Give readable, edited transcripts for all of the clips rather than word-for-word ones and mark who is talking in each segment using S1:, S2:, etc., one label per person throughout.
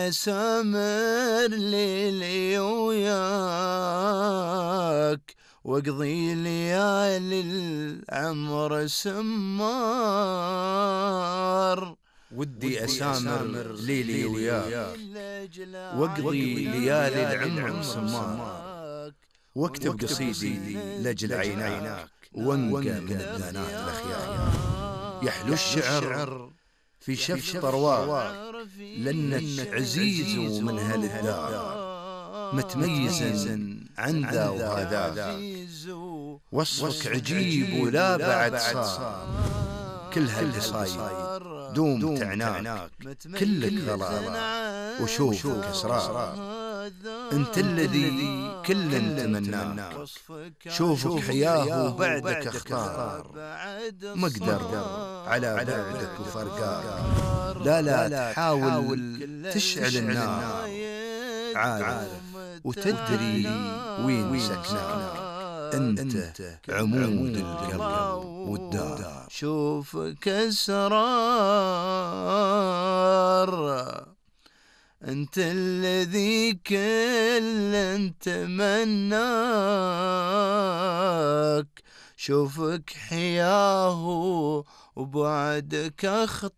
S1: يا سامر ليلي وياك، واقضي ليالي العمر سمار.
S2: ودي أسامر ليلي وياك، واقضي ليالي العمر سمار، واكتب قصيدي لأجل عيناك، وانقى من الدانات الأخيار. يحلو الشعر في شف طرواك، لأنك عزيز ومن أهل الدار، متميزا عن ذا وهذاك، وصفك عجيب ولا بعد صار. كل هالقصايد دوم تعناك، كلك ظلام وشوفك أسرار. انت الذي كل تمناك، شوفك حياه وبعدك اختار. ما اقدر على بعدك وفرقاك، لا تحاول تشعل النار. عارف وتدري وين سكناك، انت عمود القلب والدار.
S1: شوفك أسرار، أنت الذي كل تمناك، شوفك حياه وبعدك أخطار.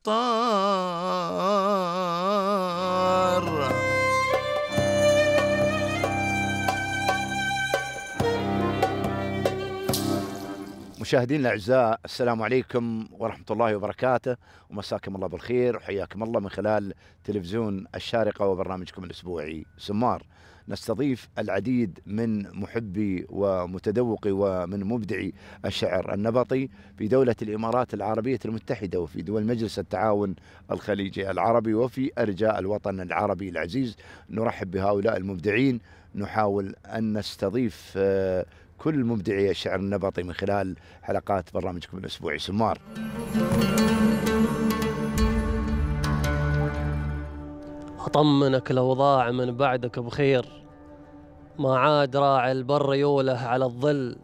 S3: مشاهدينا الأعزاء، السلام عليكم ورحمة الله وبركاته، ومساكم الله بالخير وحياكم الله من خلال تلفزيون الشارقة وبرنامجكم الأسبوعي سمار. نستضيف العديد من محبي ومتذوقي ومن مبدعي الشعر النبطي في دولة الإمارات العربية المتحدة، وفي دول مجلس التعاون الخليجي العربي، وفي أرجاء الوطن العربي العزيز. نرحب بهؤلاء المبدعين، نحاول أن نستضيف كل مبدعي الشعر النبطي من خلال حلقات برنامجكم الأسبوعي سمار.
S4: أطمنك الأوضاع من بعدك بخير، ما عاد راعي البر يوله على الظل.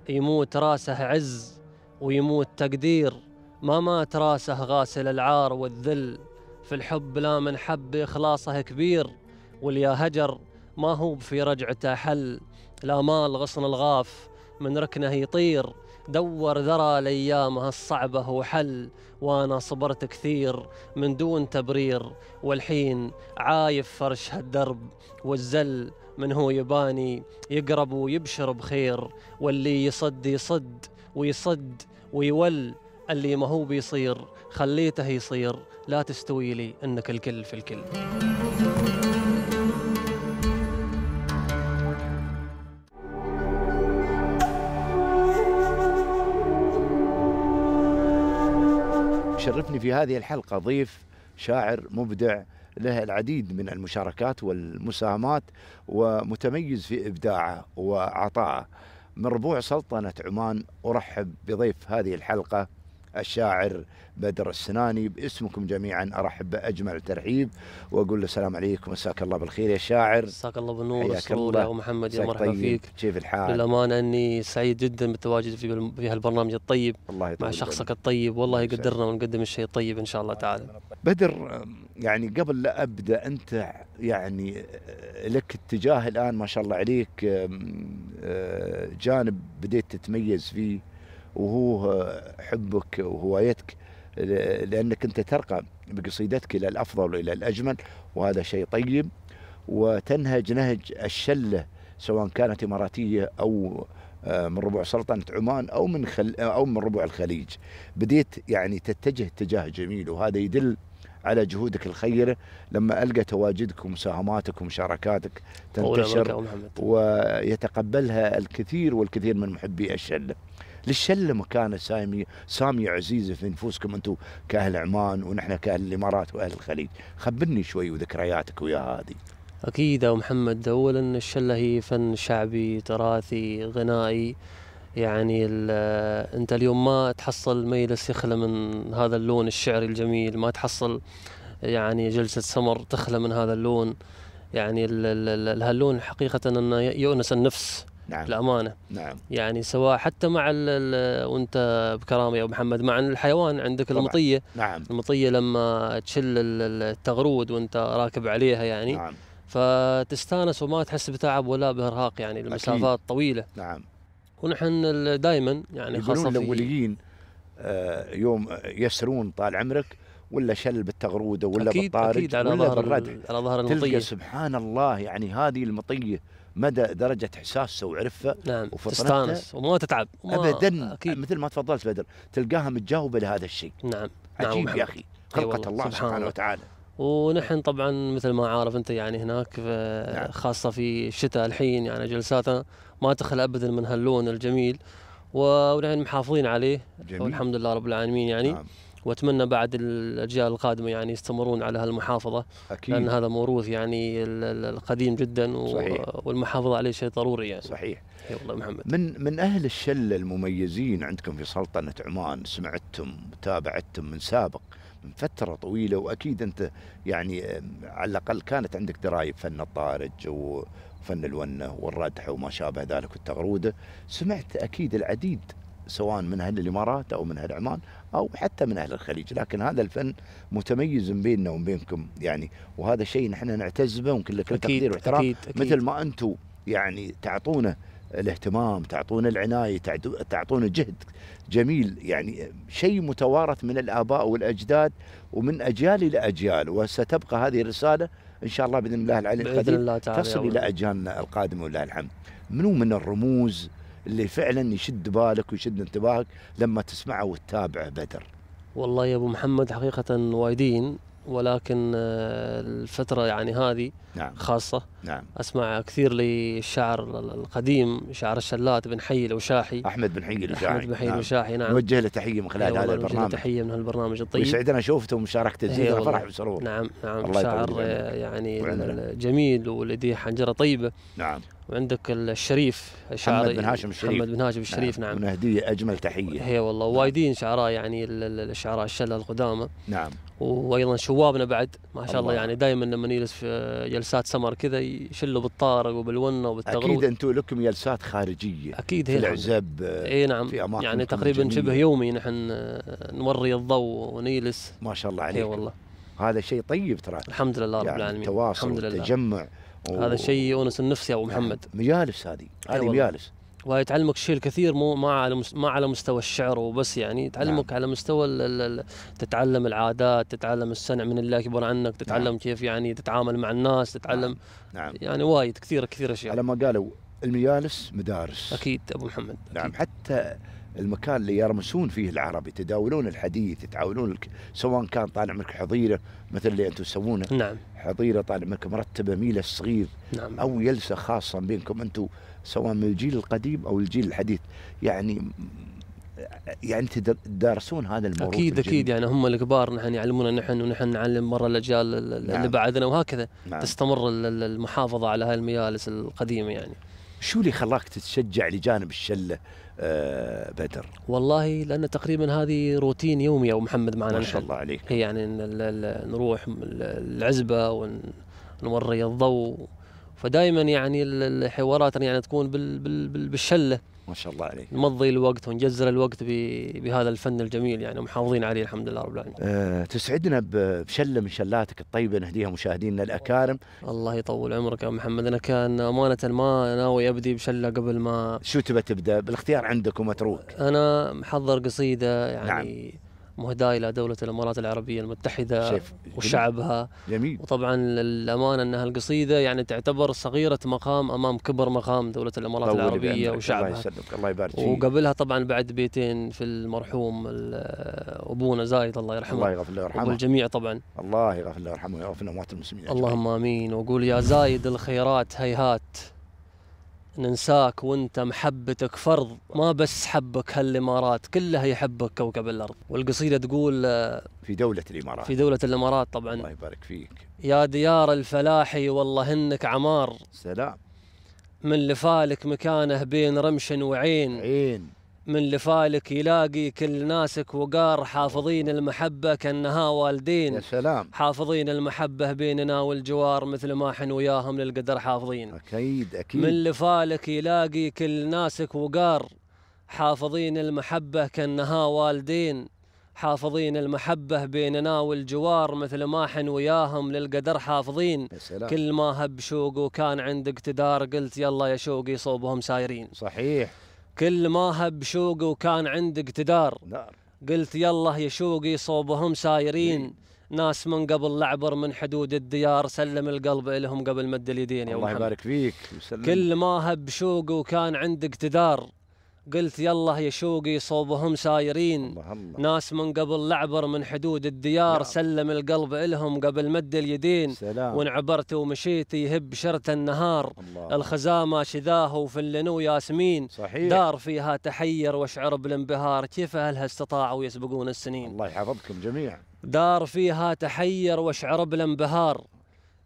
S4: يموت راسه عز ويموت تقدير، ما مات راسه غاسل العار والذل. في الحب لا من حب إخلاصه كبير، واليا هجر ما هو في رجعته حل. لا مال غصن الغاف من ركنه يطير، دور ذرى لأيامها الصعبة وحل. وأنا صبرت كثير من دون تبرير، والحين عايف فرش هالدرب والزل. من هو يباني يقرب ويبشر بخير، واللي يصد يصد ويصد ويول. اللي ما هو بيصير خليته يصير، لا تستوي لي إنك الكل في الكل.
S3: يشرفني في هذه الحلقة ضيف شاعر مبدع له العديد من المشاركات والمساهمات، ومتميز في إبداعه وعطائه. من ربوع سلطنة عمان أرحب بضيف هذه الحلقة الشاعر بدر السناني. باسمكم جميعا أرحب بأجمل ترحيب وأقول له السلام عليكم، مساك الله بالخير يا شاعر.
S4: مساك الله بالنور والسرور يا أبو محمد، يا مرحبا فيك.
S3: كيف الحال؟
S4: للأمانة أني سعيد جدا بالتواجد في هالبرنامج الطيب مع شخصك الطيب، والله يقدرنا ونقدم الشيء الطيب إن شاء الله تعالى.
S3: بدر، يعني قبل لا أبدأ، أنت يعني لك اتجاه الآن ما شاء الله عليك، جانب بديت تتميز فيه، وهو حبك وهوايتك، لأنك أنت ترقى بقصيدتك إلى الأفضل وإلى الأجمل، وهذا شيء طيب. وتنهج نهج الشلة، سواء كانت إماراتية أو من ربوع سلطنة عمان أو من ربوع الخليج. بديت يعني تتجه اتجاه جميل، وهذا يدل على جهودك الخيرة. لما ألقى تواجدك ومساهماتك ومشاركاتك تنتشر ويتقبلها الكثير والكثير من محبي الشلة. للشلة مكانة سامية عزيزة في نفوسكم أنتم كأهل عمان، ونحن كأهل الإمارات وأهل الخليج. خبرني شوي وذكرياتك ويا هذه.
S4: أكيد يا محمد، أولا الشلة هي فن شعبي تراثي غنائي. يعني أنت اليوم ما تحصل مجلس يخلى من هذا اللون الشعري الجميل، ما تحصل يعني جلسة سمر تخلى من هذا اللون. يعني هاللون حقيقة أنه يؤنس النفس
S3: نعم.
S4: الأمانة.
S3: نعم.
S4: يعني سواء حتى مع وانت بكرامة يا أبو محمد مع الحيوان عندك
S3: طبعاً.
S4: المطية.
S3: نعم.
S4: المطية لما تشل التغرود وانت راكب عليها يعني
S3: نعم.
S4: فتستانس وما تحس بتعب ولا بإرهاق يعني المسافات طويلة.
S3: نعم.
S4: ونحن دائما يعني خاصة
S3: يقولون
S4: في
S3: الأوليين يوم يسرون طال عمرك ولا شل بالتغرودة ولا بالطارج
S4: أكيد على
S3: ولا
S4: ظهر
S3: بالردح،
S4: على ظهر
S3: تلقى
S4: المطية.
S3: سبحان الله يعني هذه المطية مدى درجة إحساسها وعرفها
S4: نعم
S3: وفطنتها
S4: تستانس وما تتعب
S3: أبدا.
S4: أكيد.
S3: مثل ما تفضلت بدر تلقاها متجاوبة لهذا الشيء.
S4: نعم.
S3: عجيب
S4: نعم
S3: يا أخي خلقة الله سبحانه وتعالى.
S4: ونحن طبعا مثل ما عارف انت يعني هناك
S3: نعم.
S4: خاصة في الشتاء الحين يعني جلساتنا ما تخلى ابدا من هاللون الجميل ونحن محافظين عليه.
S3: جميل.
S4: والحمد لله رب العالمين يعني.
S3: نعم.
S4: واتمنى بعد الاجيال القادمه يعني يستمرون على هالمحافظه.
S3: أكيد.
S4: لان هذا موروث يعني القديم جدا
S3: صحيح.
S4: والمحافظه عليه شيء ضروري يعني.
S3: صحيح.
S4: اي والله محمد.
S3: من أهل الشلة المميزين عندكم في سلطنة عمان سمعتم وتابعتم من سابق من فترة طويلة، وأكيد أنت يعني على الأقل كانت عندك دراية بفن الطارج وفن الونة والردح وما شابه ذلك والتغرودة. سمعت أكيد العديد سواء من أهل الإمارات أو من أهل عمان أو حتى من أهل الخليج، لكن هذا الفن متميز بيننا وبينكم يعني، وهذا شيء نحن نعتز به وكل تقدير واحترام.
S4: أكيد.
S3: مثل ما أنتم يعني تعطونا الاهتمام، تعطونا العناية، تعطونا جهد جميل، يعني شيء متوارث من الآباء والأجداد ومن أجيال إلى أجيال، وستبقى هذه الرسالة إن شاء الله بإذن الله العلي القدير تصل إلى أجيالنا القادمة ولله الحمد. منو من الرموز اللي فعلا يشد بالك ويشد انتباهك لما تسمعه وتتابعه بدر؟
S4: والله يا أبو محمد حقيقة وايدين، ولكن الفترة يعني هذه
S3: نعم.
S4: خاصة
S3: نعم.
S4: أسمع كثير للشاعر القديم شاعر الشلات بن حي الوشاحي،
S3: أحمد بن حي الوشاحي.
S4: أحمد بن حي الوشاحي. نعم.
S3: نوجه له تحية من خلال هذا البرنامج.
S4: تحية من هالبرنامج الطيب.
S3: ويسعدنا شوفته ومشاركته تزيدنا فرح وسرور.
S4: نعم. نعم. شاعر يعني جميل ولديه حنجرة طيبة.
S3: نعم.
S4: وعندك الشريف شاعر
S3: محمد بن هاشم الشريف.
S4: محمد بن هاشم الشريف. نعم.
S3: ونهديه أجمل تحية.
S4: هي والله وايدين شعراء يعني الشعراء الشلة القدامى.
S3: نعم.
S4: وايضا شوابنا بعد ما شاء الله يعني دائما لما نجلس في جلسات سمر كذا يشلوا بالطارق وبالونه وبالتغرود.
S3: اكيد انتم لكم جلسات خارجيه
S4: اكيد
S3: في العزب.
S4: اي نعم.
S3: في اماكن
S4: يعني تقريبا شبه يومي نحن نوري الضوء ونجلس.
S3: ما شاء الله عليك.
S4: اي والله
S3: هذا شيء طيب ترى.
S4: الحمد لله رب العالمين.
S3: التواصل والتجمع
S4: هذا شيء يونس النفس يا ابو محمد.
S3: مجالس هذه مجالس
S4: ويتعلمك شيء الكثير مو ما على مستوى الشعر وبس يعني تعلمك على مستوى تتعلم العادات، تتعلم الصنع من اللي اكبر عنك، تتعلم كيف يعني تتعامل مع الناس، تتعلم يعني وايد كثير اشياء.
S3: على ما قالوا المجالس مدارس.
S4: اكيد ابو محمد.
S3: نعم. حتى المكان اللي يرمسون فيه العرب يتداولون الحديث، يتعاونون سواء كان طالع منك حظيره مثل اللي انتم تسوونه.
S4: نعم.
S3: حظيره طالع منك مرتبه ميله صغير.
S4: نعم.
S3: او جلسه خاصه بينكم انتم سواء من الجيل القديم او الجيل الحديث، يعني تدارسون هذا الموضوع.
S4: اكيد يعني هم الكبار نحن يعلمونا نحن ونحن نعلم مره الاجيال اللي بعدنا وهكذا. نعم. تستمر المحافظه على هاي المجالس القديمه يعني. شو
S3: اللي خلاك تتشجع لجانب الشله بدر؟
S4: والله لأن تقريبا هذه روتين يومي يا أبو محمد معنا.
S3: ما شاء الله عليك.
S4: هي يعني نروح العزبة ونوري الضوء، فدائما يعني الحوارات يعني تكون بالشلة.
S3: ما شاء الله عليك.
S4: نمضي الوقت ونجزر الوقت بهذا الفن الجميل يعني ومحافظين عليه الحمد لله رب العالمين.
S3: تسعدنا بشلة من شلاتك الطيبة نهديها مشاهدينا الأكارم.
S4: الله يطول عمرك يا محمد. أنا كان أمانة ما ناوي أبدي بشلة قبل ما.
S3: شو تبى تبدأ؟ بالاختيار عندك ومتروك.
S4: أنا محضر قصيدة يعني. نعم. مهداة إلى دولة الإمارات العربية المتحدة وشعبها.
S3: جميل.
S4: وطبعا الأمانة أن هالقصيدة يعني تعتبر صغيرة مقام أمام كبر مقام دولة الإمارات العربية وشعبها.
S3: الله يسلمك. الله يبارك فيك.
S4: وقبلها طبعا بعد بيتين في المرحوم أبونا زايد الله يرحمه.
S3: الله يغفر له ويرحمه.
S4: والجميع طبعا.
S3: الله يغفر له ويرحمه ويغفر لأموات المسلمين.
S4: اللهم آمين. وأقول يا زايد الخيرات هيهات ننساك وانت محبتك فرض، ما بس حبك هالامارات كلها يحبك كوكب الارض. والقصيده تقول
S3: في دولة الامارات.
S4: في دولة الامارات طبعا.
S3: الله يبارك فيك.
S4: يا ديار الفلاحي والله انك عمار.
S3: سلام.
S4: من لفالك مكانه بين رمش وعين. من لفالك يلاقي كل ناسك وقار، حافظين المحبة كأنها والدين.
S3: يا سلام.
S4: حافظين المحبة بيننا والجوار، مثل ما حن وياهم للقدر حافظين.
S3: أكيد أكيد.
S4: من لفالك يلاقي كل ناسك وقار، حافظين المحبة كأنها والدين. حافظين المحبة بيننا والجوار، مثل ما حن وياهم للقدر حافظين.
S3: يا سلام.
S4: كل ما هب شوق وكان عند اقتدار، قلت يلا يا شوقي صوبهم سايرين.
S3: صحيح.
S4: كل ما هب شوق وكان عند اقتدار،
S3: نار.
S4: قلت يلا يا شوقي صوبهم سايرين. ناس من قبل لعبر من حدود الديار، سلم القلب لهم قبل مد اليدين يا
S3: الله
S4: محمد.
S3: يبارك فيك وسلم.
S4: كل ما هب شوق وكان عند اقتدار، قلت يلا يا شوقي صوبهم سايرين.
S3: الله الله.
S4: ناس من قبل لعبر من حدود الديار، سلم القلب لهم قبل مد اليدين.
S3: سلام.
S4: وان عبرت ومشيت يهب شرت النهار،
S3: الله.
S4: الخزامة شذاه وفلنو ياسمين.
S3: صحيح.
S4: دار فيها تحير واشعر بالانبهار، كيف اهلها استطاعوا يسبقون السنين.
S3: الله يحفظكم جميعا.
S4: دار فيها تحير واشعر بالانبهار،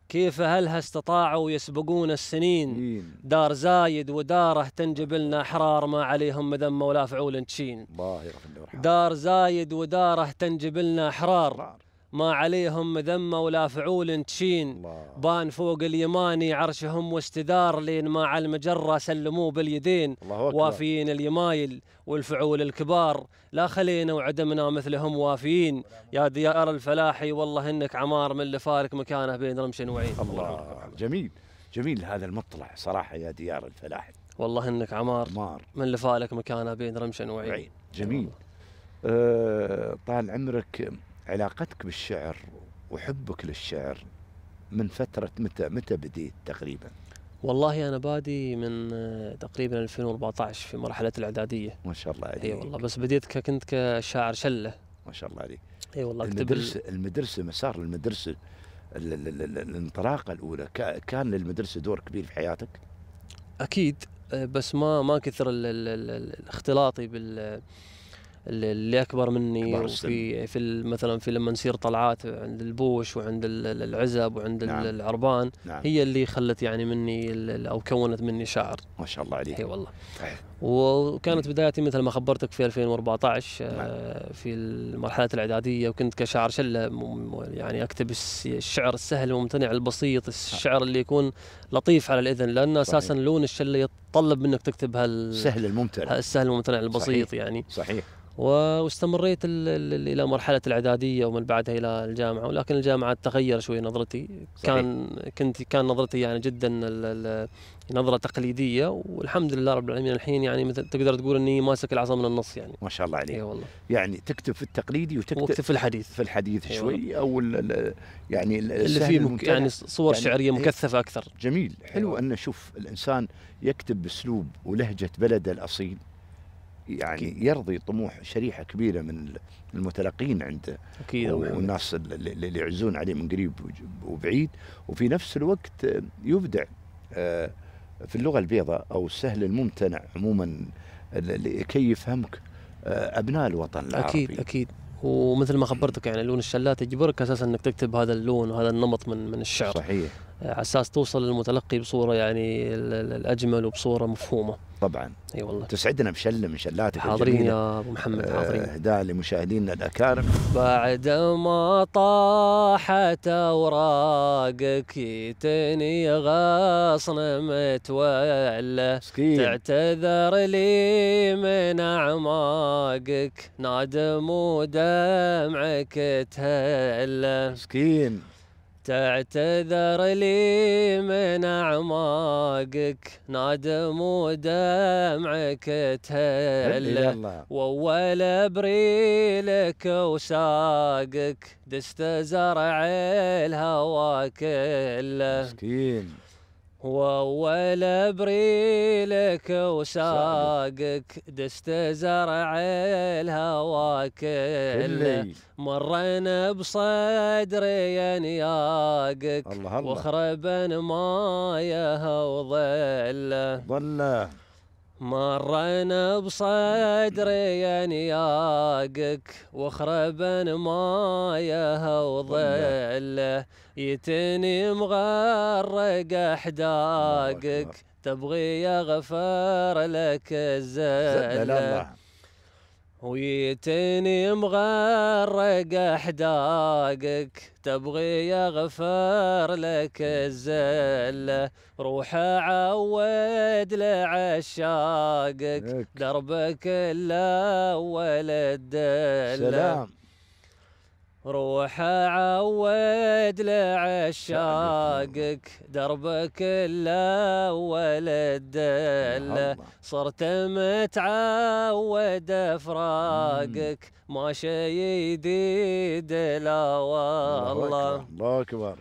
S4: كيف أهلها استطاعوا يسبقون السنين. دار زايد وداره تنجب لنا أحرار، ما عليهم مذمة ولا فعول تشين.
S3: الله يرحمه ويرحمه.
S4: دار زايد وداره تنجب لنا أحرار، ما عليهم مذمة ولا فعول تشين. بان فوق اليماني عرشهم واستدار، لين ما على المجرة سلموه باليدين. وافيين اليمايل والفعول الكبار، لا خلينا وعدمنا مثلهم وافيين. يا ديار الفلاحي والله انك عمار، من لفارك مكانه بين رمش وعين.
S3: الله. جميل جميل هذا المطلع صراحة يا ديار الفلاحي.
S4: والله انك عمار من لفالك مكانه بين رمش وعين.
S3: جميل. طال عمرك، علاقتك بالشعر وحبك للشعر من فترة متى بديت تقريبا؟
S4: والله أنا بادي من تقريبا 2014 في مرحلة الإعدادية.
S3: ما شاء الله عليك.
S4: اي والله، بس بديت كنت كشاعر شلة.
S3: ما شاء الله عليك.
S4: اي والله.
S3: المدرسة مسار المدرسة، الانطلاقة الأولى، كان للمدرسة دور كبير في حياتك؟
S4: أكيد، بس ما كثر الاختلاطي اللي اكبر مني، وفي مثلا في لما نصير طلعات عند البوش وعند العزب وعند العربان. هي اللي خلت يعني مني او كونت مني شعر.
S3: ما شاء الله عليك.
S4: اي والله. وكانت بدايتي مثل ما خبرتك في 2014 في مرحله الاعداديه، وكنت كشاعر شله يعني اكتب الشعر السهل الممتنع البسيط، الشعر اللي يكون لطيف على الاذن، لان اساسا لون الشله يتطلب منك تكتب السهل الممتنع البسيط. صحيح. يعني صحيح. واستمريت الى مرحله الاعداديه ومن بعدها الى الجامعه، ولكن الجامعه تغير شوي نظرتي. صحيح. كان نظرتي يعني جدا نظره تقليديه، والحمد لله رب العالمين الحين يعني مثل تقدر تقول اني ماسك العصا من النص يعني.
S3: ما شاء الله عليك.
S4: اي والله.
S3: يعني تكتب في التقليدي وتكتب
S4: في الحديث.
S3: في الحديث شوي، او يعني
S4: اللي فيه يعني صور يعني شعريه مكثفه اكثر.
S3: جميل. حلو ان نشوف الانسان يكتب باسلوب ولهجه بلده الاصيل، يعني يرضي طموح شريحة كبيرة من المتلقين عنده.
S4: أكيد.
S3: والناس اللي يعزون عليه من قريب وبعيد، وفي نفس الوقت يبدع في اللغة البيضاء أو السهل الممتنع عموما، كي يفهمك أبناء الوطن العربي.
S4: أكيد. ومثل ما خبرتك يعني لون الشلات يجبرك أساسا أنك تكتب هذا اللون وهذا النمط من الشعر.
S3: صحيح.
S4: على أساس توصل للمتلقي بصورة يعني الأجمل وبصورة مفهومة.
S3: طبعا.
S4: اي والله.
S3: تسعدنا بشله من شلاتك.
S4: حاضرين يا ابو محمد، حاضرين.
S3: اهداء لمشاهدينا الاكارم.
S4: بعد ما طاحت اوراقك يتني غصن متولى، تعتذر لي من اعماقك نادم ودمعك تهلى.
S3: مسكين.
S4: تعتذر لي من أعماقك نادم ودمعك تهلى، وأول أبريلك وساقك دست زرع الهوى كله.
S3: مسكين.
S4: وأول أبريلك وساقك دست زرع الهوى كله، مرن بصدري انياقك وخربن مايه وظله. مرن بصدري انياقك وخربن مايه وظله، يتني مغرق احداقك تبغي يغفر لك الزله. ويتني مغرق احداقك تبغي يغفر لك الزله، روح عود لعشاقك دربك الاول الدله.
S3: سلام.
S4: روح عود لعشاقك دربك الاول الدله، صرت متعود افراقك ما شي جديد لا والله.
S3: الله اكبر.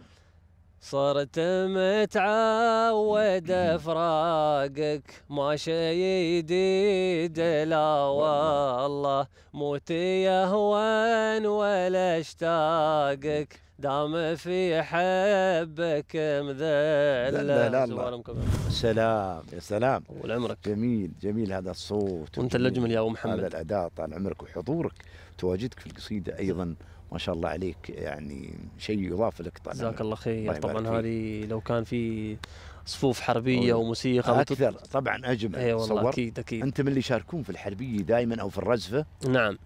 S4: صرت متعود افراقك ما شي جديد لا والله، موتي يهون ولا اشتاقك دام في حبك مذله.
S3: لا لا الله. سلام يا سلام.
S4: طول عمرك.
S3: جميل جميل هذا الصوت
S4: وانت الاجمل يا ابو محمد.
S3: هذا الاداء طال عمرك، وحضورك تواجدك في القصيده ايضا ما شاء الله عليك، يعني شيء يضاف لك طال.
S4: جزاك الله خير. طبعا هذه لو كان في صفوف حربيه وموسيقى
S3: اكثر طبعا اجمل.
S4: اي والله اكيد اكيد.
S3: انت من اللي يشاركون في الحربيه دائما او في الرزفه؟
S4: نعم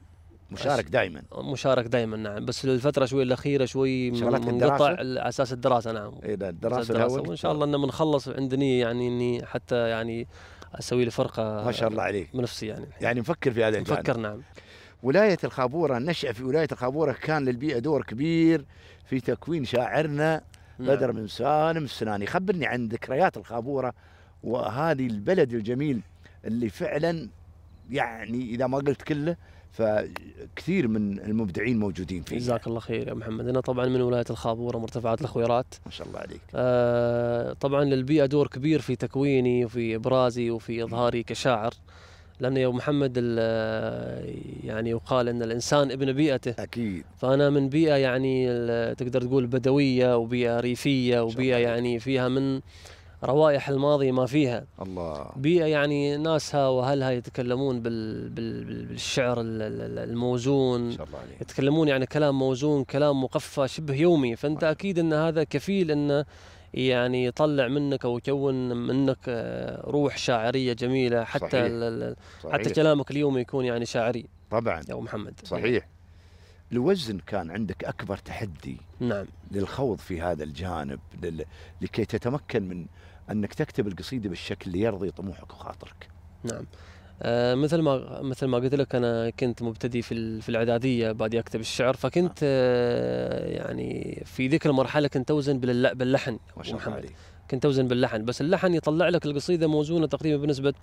S3: مشارك دائما.
S4: مشارك دائما نعم، بس الفتره شوي الاخيره شوي منقطع على اساس الدراسه. نعم
S3: اي الدراسه
S4: وان شاء الله انه بنخلص عند نيه يعني اني حتى يعني اسوي لي فرقه
S3: ما شاء الله عليك
S4: بنفسي يعني
S3: نفكر في هذا الجانب.
S4: نفكر نعم.
S3: ولاية الخابورة، النشأة في ولاية الخابورة كان للبيئة دور كبير في تكوين شاعرنا بدر بن سالم السناني. خبرني عن ذكريات الخابورة وهذه البلد الجميل اللي فعلا يعني إذا ما قلت كله فكثير من المبدعين موجودين فيه.
S4: جزاك الله خير يا محمد. أنا طبعا من ولاية الخابورة مرتفعات الخويرات.
S3: ما شاء الله عليك.
S4: طبعا للبيئة دور كبير في تكويني وفي إبرازي وفي إظهاري كشاعر، لأن يا أبو محمد يعني يقال أن الإنسان ابن بيئته.
S3: أكيد.
S4: فأنا من بيئة يعني تقدر تقول بدوية وبيئة ريفية وبيئة يعني فيها من روائح الماضي ما فيها.
S3: الله.
S4: بيئة يعني ناسها وأهلها يتكلمون بالشعر الموزون.
S3: ما شاء الله عليك.
S4: يتكلمون يعني كلام موزون، كلام مقفى شبه يومي، فأنت أكيد أن هذا كفيل أنه يعني يطلع منك او يكون منك روح شاعريه جميله، حتى صحيح. حتى كلامك اليومي يكون يعني شاعري.
S3: طبعا
S4: يا ابو محمد.
S3: صحيح. الوزن كان عندك اكبر تحدي
S4: نعم
S3: للخوض في هذا الجانب لكي تتمكن من انك تكتب القصيده بالشكل اللي يرضي طموحك وخاطرك.
S4: نعم. مثل ما قلت لك انا كنت مبتدي في الاعداديه بادي اكتب الشعر، فكنت يعني في ذيك المرحله كنت اوزن باللحن.
S3: ما شاء الله عليك.
S4: كنت اوزن باللحن، بس اللحن يطلع لك القصيده موزونه تقريبا بنسبه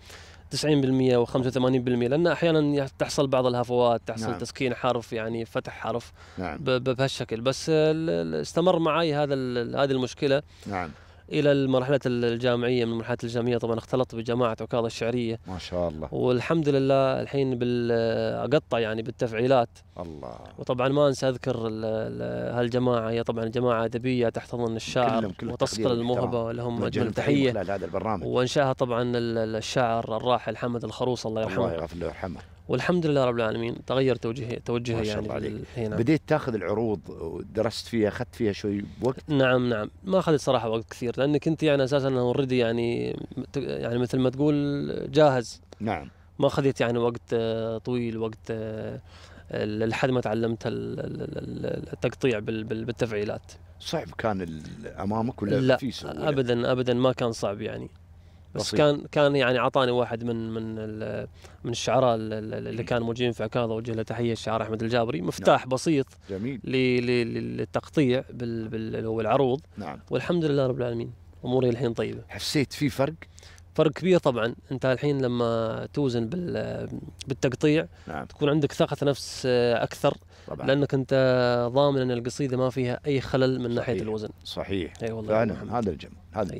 S4: 90% و85%، لان احيانا تحصل بعض الهفوات، تحصل
S3: نعم.
S4: تسكين حرف يعني فتح حرف.
S3: نعم.
S4: بهالشكل، بس استمر معي هذه المشكله.
S3: نعم.
S4: الى المرحله الجامعيه. من مرحله الجامعيه طبعا اختلطت بجماعه عكاظ الشعريه.
S3: ما شاء الله.
S4: والحمد لله الحين اقطع يعني بالتفعيلات.
S3: الله.
S4: وطبعا ما انسى اذكر هالجماعه، هي طبعا جماعه ادبيه تحتضن الشاعر وتصقل الموهبه، لهم اجمل تحيه
S3: خلال هذا البرنامج.
S4: وانشاها طبعا الشاعر الراحل حمد الخروص الله يرحمه.
S3: الله يغفر له ويرحمه.
S4: والحمد لله رب العالمين تغير توجهي
S3: يعني. بديت تاخذ العروض ودرست فيها، اخذت فيها شوي وقت؟
S4: نعم ما اخذت صراحه وقت كثير، لاني كنت يعني اساسا انا اوريدي يعني مثل ما تقول جاهز.
S3: نعم.
S4: ما اخذت يعني وقت طويل، وقت لحد ما تعلمت التقطيع بالتفعيلات.
S3: صعب كان امامك ولا
S4: لا
S3: في سهولة؟
S4: ابدا ما كان صعب يعني، بس كان يعني عطاني واحد من الشعراء اللي كانوا موجودين في عكاظ، وجه له تحيه الشاعر احمد الجابري، مفتاح
S3: نعم.
S4: بسيط
S3: جميل
S4: للتقطيع والعروض.
S3: نعم.
S4: والحمد لله رب العالمين اموري الحين طيبه.
S3: حسيت في فرق
S4: كبير طبعا. انت الحين لما توزن بالتقطيع
S3: نعم.
S4: تكون عندك ثقه نفس اكثر طبعا. لانك انت ضامن ان القصيده ما فيها اي خلل من ناحيه الوزن.
S3: صحيح.
S4: اي والله
S3: فعلا هذا الجمال. هذا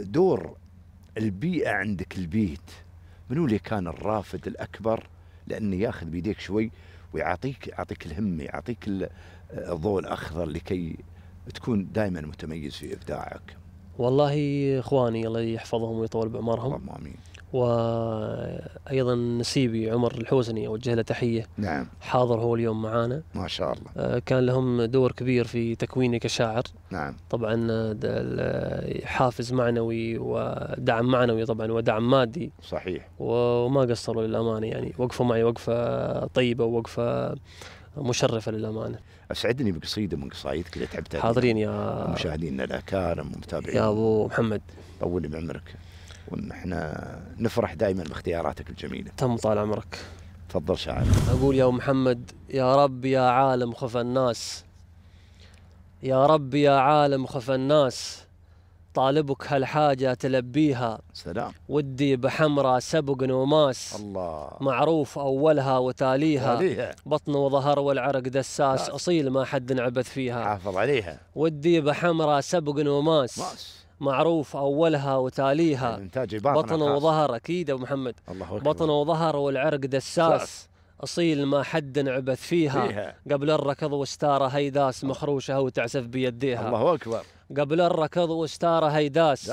S3: دور البيئه عندك البيت، منو اللي كان الرافد الاكبر لانه ياخذ بيديك شوي ويعطيك الهمه، يعطيك الضوء الاخضر لكي تكون دائما متميز في ابداعك؟
S4: والله اخواني الله يحفظهم ويطول بعمرهم.
S3: اللهم امين.
S4: وأيضا نسيبي عمر الحوسني أوجه له تحية.
S3: نعم.
S4: حاضر هو اليوم معانا
S3: ما شاء الله.
S4: كان لهم دور كبير في تكويني كشاعر.
S3: نعم.
S4: طبعا حافز معنوي ودعم معنوي طبعا ودعم مادي.
S3: صحيح.
S4: وما قصروا للأمانة، يعني وقفوا معي وقفة طيبة ووقفة مشرفة للأمانة.
S3: أسعدني بقصيدة من قصايدك اللي تعبت عليها.
S4: حاضرين يا
S3: مشاهدينا الأكارم ومتابعين
S4: يا أبو محمد،
S3: طول بعمرك، ونحن نفرح دائما باختياراتك الجميلة.
S4: تم طال عمرك.
S3: تفضل شاعر.
S4: أقول يا أبو محمد: يا رب يا عالم خف الناس، يا رب يا عالم خف الناس، طالبك هالحاجة تلبيها.
S3: سلام.
S4: ودي بحمرة سبق نوماس،
S3: الله.
S4: معروف أولها وتاليها.
S3: عليها.
S4: بطن وظهر والعرق دساس، أصيل ما حد عبث فيها.
S3: حافظ عليها.
S4: ودي بحمرة سبق نوماس، معروف أولها وتاليها. بطن وظهر. أكيد أبو محمد.
S3: الله أكبر.
S4: بطن وظهر والعرق دساس، أصيل ما حد عبث فيها. قبل الركض واستاره هيداس، مخروشها وتعسف بيديها.
S3: الله أكبر.
S4: قبل الركض واستاره هيداس،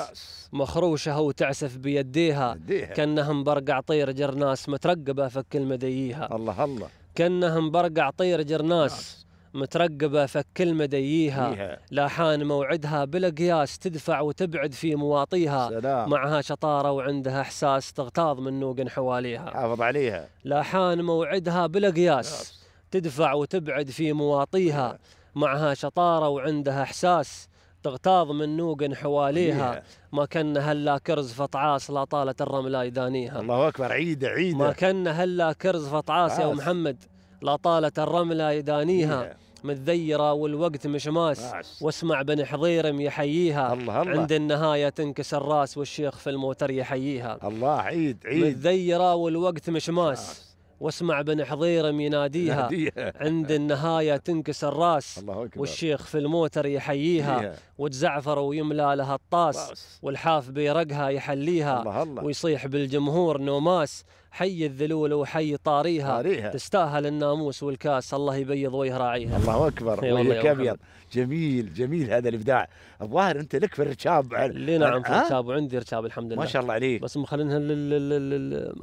S4: مخروشها وتعسف بيديها. كأنهم برقع طير جرناس، مترقبة فك المديها.
S3: الله الله.
S4: كأنهم برقع طير جرناس، مترقبة فك المديها. لاحان موعدها بلا قياس، تدفع وتبعد في مواطيها.
S3: سلام.
S4: معها شطارة وعندها إحساس، تغتاظ من نوق حواليها.
S3: حافظ عليها.
S4: لاحان موعدها بلا قياس، تدفع وتبعد في مواطيها. معها شطارة وعندها إحساس، تغتاظ من نوق حواليها. ما كان هلا كرز فطعاس، لا طالت الرملة يدانيها.
S3: الله أكبر. عيدة عيدة.
S4: ما كان هلا كرز فطعاس يا محمد، لا طالت الرملة يدانيها. متذيرة والوقت مشماس، واسمع بن حضيرم يحييها.
S3: الله الله.
S4: عند النهاية تنكسر الراس، والشيخ في الموتر يحييها.
S3: الله. عيد عيد.
S4: متذيرة والوقت مشماس، واسمع بن حضيرم يناديها. عند النهاية تنكسر الراس، والشيخ في الموتر يحييها. وتزعفر ويملى لها الطاس، والحاف بيرقها يحليها.
S3: الله الله.
S4: ويصيح بالجمهور نوماس، حي الذلول وحي طاريها. تستاهل الناموس والكاس، الله يبيض وجه راعيها.
S3: الله أكبر. وجهك أبيض. جميل جميل هذا الإبداع. الظاهر أنت لك في الرشاب.
S4: لي نعم في الرشاب، وعندي رشاب الحمد لله
S3: ما شاء الله عليك.
S4: بس مخلينهن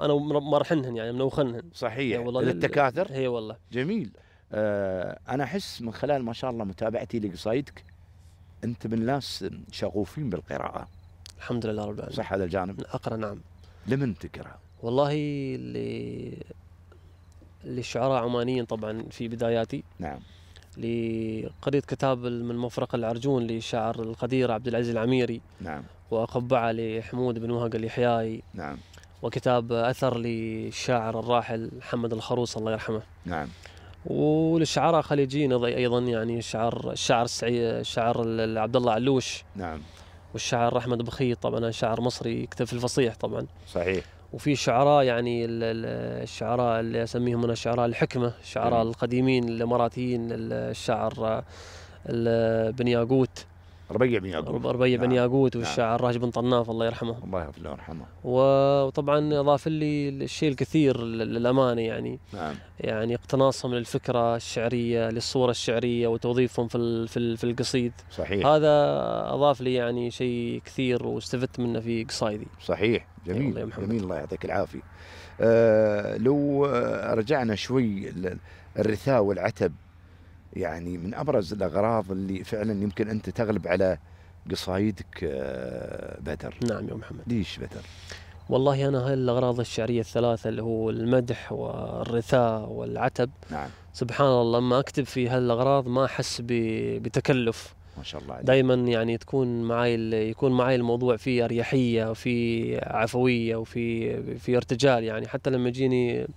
S4: أنا مرحنهن يعني منوخنهن.
S3: صحيح. للتكاثر.
S4: هي والله.
S3: جميل. أنا أحس من خلال ما شاء الله متابعتي لقصايدك أنت من ناس شغوفين بالقراءة.
S4: الحمد لله رب العالمين.
S3: صح هذا الجانب؟
S4: أقرأ نعم.
S3: لمن تقرأ؟
S4: والله للشعراء عمانيين طبعا في بداياتي.
S3: نعم.
S4: قريت كتاب من مفرق العرجون للشاعر القدير عبد العزيز العميري.
S3: نعم.
S4: وقبعة لحمود بن وهق اليحيائي.
S3: نعم.
S4: وكتاب أثر للشاعر الراحل محمد الخروص الله يرحمه.
S3: نعم.
S4: وللشعراء خليجيين أيضا، يعني الشاعر الشاعر عبد الله علوش.
S3: نعم.
S4: والشاعر أحمد بخيت طبعا شاعر مصري يكتب في الفصيح طبعا.
S3: صحيح.
S4: وفي شعراء يعني الشعراء اللي اسميهم انا شعراء الحكمه، الشعراء القديمين الاماراتيين، الشاعر بن ياقوت،
S3: ربيع بن ياقوت.
S4: والشاعر راج بن طناف الله يرحمه.
S3: الله يرحمه.
S4: وطبعا اضاف لي الشيء الكثير للامانه يعني.
S3: نعم.
S4: يعني اقتناصهم للفكره الشعريه، للصوره الشعريه، وتوظيفهم في القصيد.
S3: صحيح.
S4: هذا اضاف لي يعني شيء كثير واستفدت منه في قصايدي.
S3: صحيح. جميل جميل. الله يعطيك العافيه. لو رجعنا شوي الرثاء والعتب، يعني من أبرز الأغراض اللي فعلا يمكن أنت تغلب على قصايدك بدر.
S4: نعم يا محمد.
S3: ليش بدر؟
S4: والله أنا هاي الأغراض الشعرية الثلاثة اللي هو المدح والرثاء والعتب.
S3: نعم.
S4: سبحان الله لما أكتب في هالأغراض ما أحس بتكلف.
S3: ما شاء الله عليك.
S4: دائما يعني يكون معي الموضوع فيه أريحية وفي عفوية وفي ارتجال. يعني حتى لما يجيني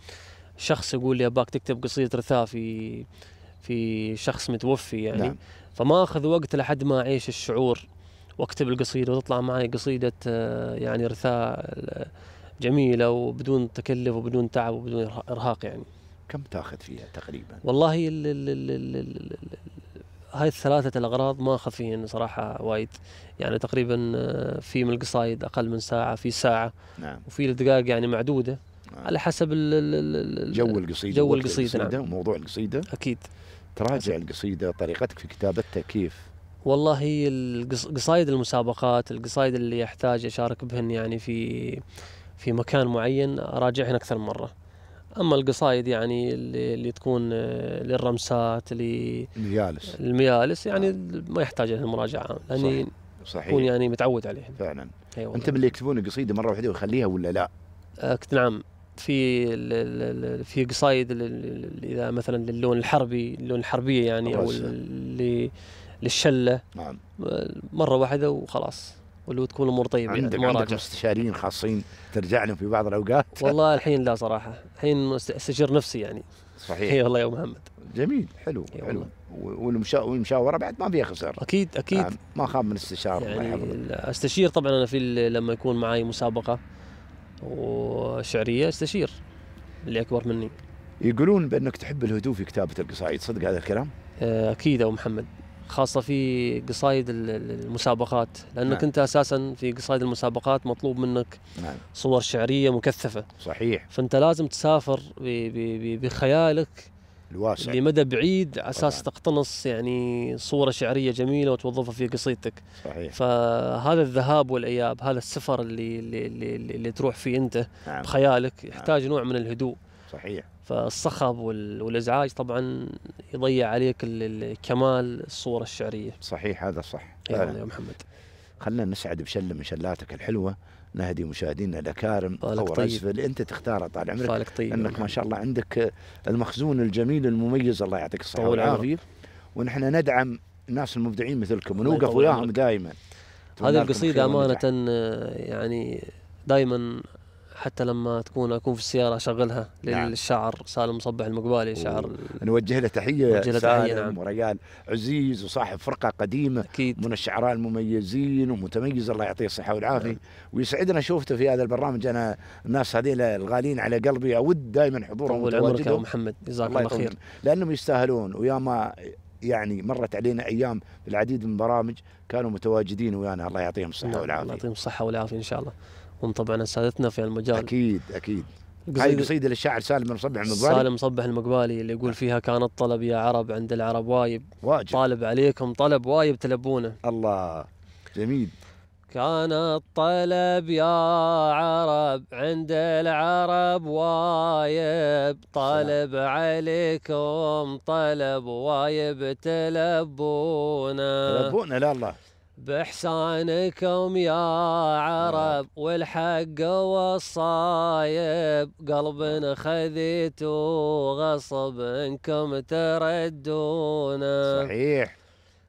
S4: شخص يقول لي أباك تكتب قصيدة رثاء في شخص متوفي يعني. نعم. فما أخذ وقت لحد ما أعيش الشعور واكتب القصيدة وتطلع معي قصيدة يعني رثاء جميلة وبدون تكلف وبدون تعب وبدون إرهاق. يعني
S3: كم تأخذ فيها تقريبا؟
S4: والله هاي الثلاثة الأغراض ما أخذ فيهن صراحة وايد. يعني تقريبا في من القصايد أقل من ساعة، في ساعة.
S3: نعم.
S4: وفي الدقائق يعني معدودة. نعم. على حسب
S3: جو القصيدة.
S4: نعم.
S3: موضوع القصيدة
S4: أكيد.
S3: تراجع القصيدة، طريقتك في كتابتها كيف؟
S4: والله القصايد المسابقات، القصايد اللي يحتاج أشارك بهن يعني في مكان معين أراجعهن أكثر من مرة. أما القصايد يعني اللي تكون للرمسات الميالس يعني ما يحتاج لها المراجعة، لأني
S3: صحيح
S4: يكون يعني متعود عليهم
S3: فعلا. أنت من اللي يكتبون قصيدة مرة واحدة ويخليها ولا لا؟
S4: نعم، في قصايد إذا مثلا للون الحربي، اللون الحربية يعني، أو للشلة،
S3: نعم،
S4: مرة واحدة وخلاص، ولو تكون الأمور طيبة.
S3: عندك مستشارين خاصين ترجع لهم في بعض الأوقات؟
S4: والله الحين لا صراحة، الحين استشير نفسي يعني.
S3: صحيح.
S4: اي والله يا محمد.
S3: جميل، حلو حلو. والمشاورة بعد ما فيها خسارة.
S4: أكيد
S3: نعم. ما خاب من استشارة
S4: يعني. استشير طبعا أنا لما يكون معي مسابقة وشعرية استشير اللي أكبر مني.
S3: يقولون بأنك تحب الهدوء في كتابة القصائد، صدق هذا الكلام؟
S4: أكيد يا أبو محمد، خاصة في قصايد المسابقات، لأنك نعم. أنت أساسا في قصايد المسابقات مطلوب منك نعم. صور شعرية مكثفة.
S3: صحيح.
S4: فأنت لازم تسافر بخيالك
S3: الواسع
S4: لمدى بعيد على أساس تقتنص يعني صورة شعرية جميلة وتوظفها في قصيدتك.
S3: صحيح.
S4: فهذا الذهاب والإياب، هذا السفر اللي تروح فيه أنت نعم. بخيالك يحتاج نوع من الهدوء.
S3: صحيح.
S4: فالصخب والإزعاج طبعا يضيع عليك كمال الصورة الشعرية.
S3: صحيح، هذا صح
S4: فعلا يا محمد.
S3: خلنا نسعد بشلة من شلاتك الحلوة، نهدي مشاهدينا الأكارم أو رزف اللي أنت تختاره طال عمرك،
S4: طيب
S3: أنك ما شاء الله عندك المخزون الجميل المميز، الله يعطيك الصحة والعافية. ونحن ندعم الناس المبدعين مثلكم ونوقف وياهم دائما.
S4: هذه القصيدة أمانة يعني دائما حتى لما أكون في السيارة أشغلها للشاعر سالم مصبح المقبالي، شاعر
S3: نوجه له تحية. سالم
S4: نعم.
S3: ورجال عزيز وصاحب فرقة قديمة
S4: أكيد.
S3: من الشعراء المميزين ومتميز، الله يعطيه الصحة والعافية. نعم. ويسعدنا شوفته في هذا البرنامج. أنا الناس هذه الغالين على قلبي أود دائما حضورهم
S4: وتواجدهم. محمد جزاك الله خير،
S3: لأنهم يستاهلون. وياما يعني مرت علينا أيام بالعديد من البرامج كانوا متواجدين ويانا، الله يعطيهم الصحة والعافية.
S4: الله يعطيهم الصحة والعافية إن شاء الله. هم طبعا سادتنا في المجال.
S3: أكيد أكيد. هاي قصيدة للشاعر سالم مصبح المقبالي.
S4: سالم مصبح المقبالي اللي يقول فيها: كان الطلب يا عرب عند العرب واجب، طالب عليكم طلب واجب تلبونه.
S3: الله، جميل.
S4: كان الطلب يا عرب عند العرب واجب، طالب عليكم طلب واجب تلبونه.
S3: تلبونه لا الله
S4: بإحسانكم يا عرب والحق والصايب، قلب خذيت وغصب انكم تردونه.
S3: صحيح.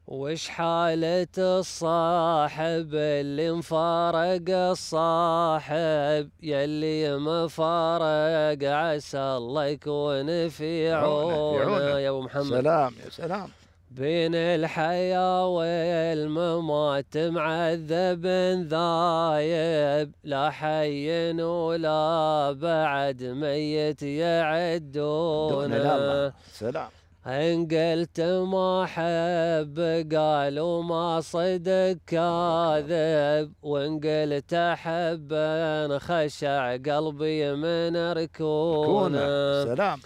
S4: وش حالة الصاحب اللي مفارق الصاحب، يلي مفارق عسى الله يكون في عونه يا ابو محمد.
S3: سلام يا سلام.
S4: بين الحياة والممات معذب ذايب، لا حي ولا بعد ميت يعدونه.
S3: سلام.
S4: إن قلت ما حب قالوا ما صدق كاذب، وإن قلت أحب خشع قلبي من ركونه.
S3: سلام.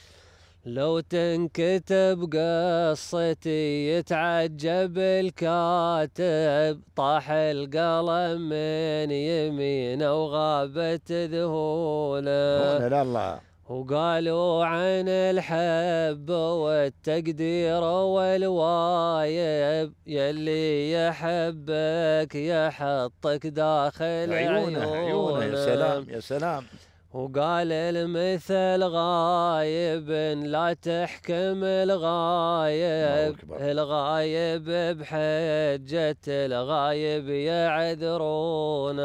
S4: لو تنكتب قصتي يتعجب الكاتب، طاح القلم من يمينه وغابت ذهوله.
S3: لا الله.
S4: وقالوا عن الحب والتقدير والوايب، يلي يحبك يحطك داخل عيونه.
S3: يا سلام يا سلام.
S4: وقال المثل غايب لا تحكم الغايب، الغايب بحجة الغايب يعذرونه.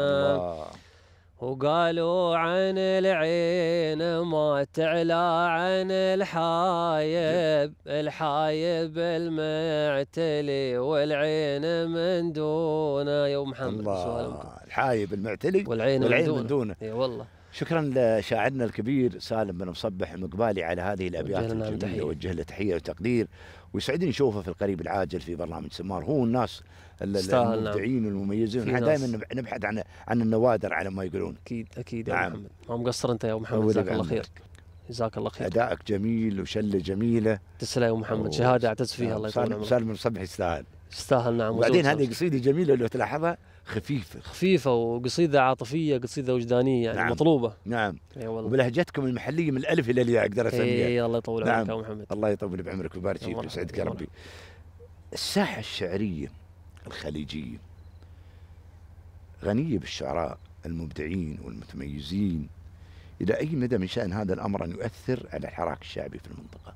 S4: وقالوا عن العين ما تعلى عن الحايب، الحايب المعتلي والعين من دونه يا محمد.
S3: الله، الحايب المعتلي
S4: والعين من دونه. اي والله.
S3: شكرا لشاعرنا الكبير سالم بن مصبح المقبالي على هذه الابيات الجميله، وجه له تحيه وتقدير، ويسعدني نشوفه في القريب العاجل في برنامج سمار. هو الناس المبدعين والمميزين، نحن دائما نبحث عن النوادر على ما يقولون.
S4: اكيد اكيد يا محمد، ما مقصر انت يا محمد، جزاك الله خير. جزاك الله خير.
S3: ادائك جميل وشله جميله.
S4: تسلم يا محمد، شهاده اعتز فيها. الله يطول عمرك.
S3: سالم بن مصبح يستاهل.
S4: يستاهل نعم.
S3: وبعدين هذه قصيده جميله لو تلاحظها
S4: خفيفة وقصيدة عاطفية، قصيدة وجدانية يعني. نعم. مطلوبة.
S3: نعم.
S4: اي والله.
S3: وبلهجتكم المحلية من الألف إلى الياء أقدر أسميها.
S4: اي الله يطول عمرك.
S3: نعم.
S4: يا محمد.
S3: الله يطول بعمرك ويبارك فيك ويسعدك يا ربي. الساحة الشعرية الخليجية غنية بالشعراء المبدعين والمتميزين. إلى أي مدى من شأن هذا الأمر أن يؤثر على الحراك الشعبي في المنطقة؟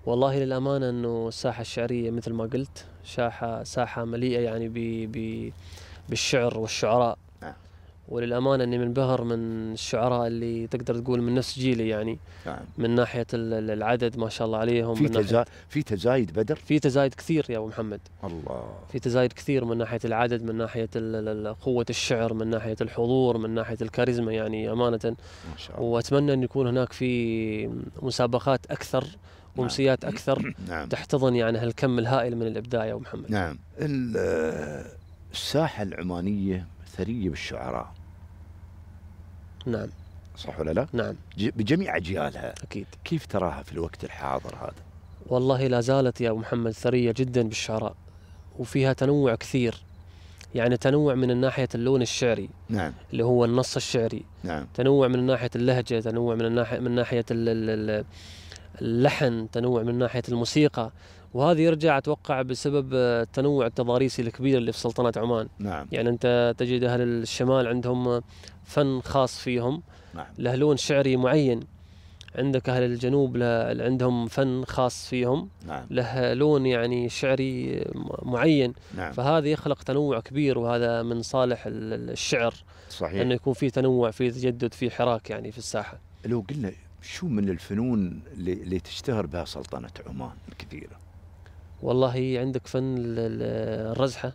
S4: والله للأمانة أنه الساحة الشعرية مثل ما قلت ساحة مليئة يعني بالشعر والشعراء. وللأمانة أني منبهر من الشعراء اللي تقدر تقول من نفس جيلي يعني. من ناحية العدد ما شاء الله عليهم.
S3: في تزايد بدر؟
S4: في تزايد كثير يا أبو محمد.
S3: الله.
S4: في تزايد كثير من ناحية العدد، من ناحية قوة الشعر، من ناحية الحضور، من ناحية الكاريزما يعني أمانة.
S3: ما شاء الله.
S4: وأتمنى أن يكون هناك في مسابقات أكثر ومسيات أكثر.
S3: نعم.
S4: تحتضن يعني هالكم الهائل من الإبداع يا أبو محمد.
S3: نعم. الساحة العمانية ثرية بالشعراء.
S4: نعم.
S3: صح ولا لا؟
S4: نعم.
S3: بجميع أجيالها.
S4: أكيد.
S3: كيف تراها في الوقت الحاضر هذا؟
S4: والله لا زالت يا أبو محمد ثرية جدا بالشعراء، وفيها تنوع كثير. يعني تنوع من ناحية اللون الشعري.
S3: نعم.
S4: اللي هو النص الشعري.
S3: نعم.
S4: تنوع من ناحية اللهجة، تنوع من ناحية اللحن، تنوع من ناحية الموسيقى. وهذه يرجع أتوقع بسبب التنوع التضاريسي الكبير اللي في سلطنة عمان.
S3: نعم.
S4: يعني أنت تجد أهل الشمال عندهم فن خاص فيهم.
S3: نعم.
S4: له لون شعري معين. عندك أهل الجنوب عندهم فن خاص فيهم.
S3: نعم.
S4: له لون يعني شعري معين.
S3: نعم.
S4: فهذا يخلق تنوع كبير، وهذا من صالح الشعر.
S3: صحيح.
S4: أنه يكون فيه تنوع، فيه تجدد، فيه حراك يعني في الساحة.
S3: لو قلنا شو من الفنون اللي تشتهر بها سلطنة عمان الكثيرة؟
S4: والله عندك فن الرزحة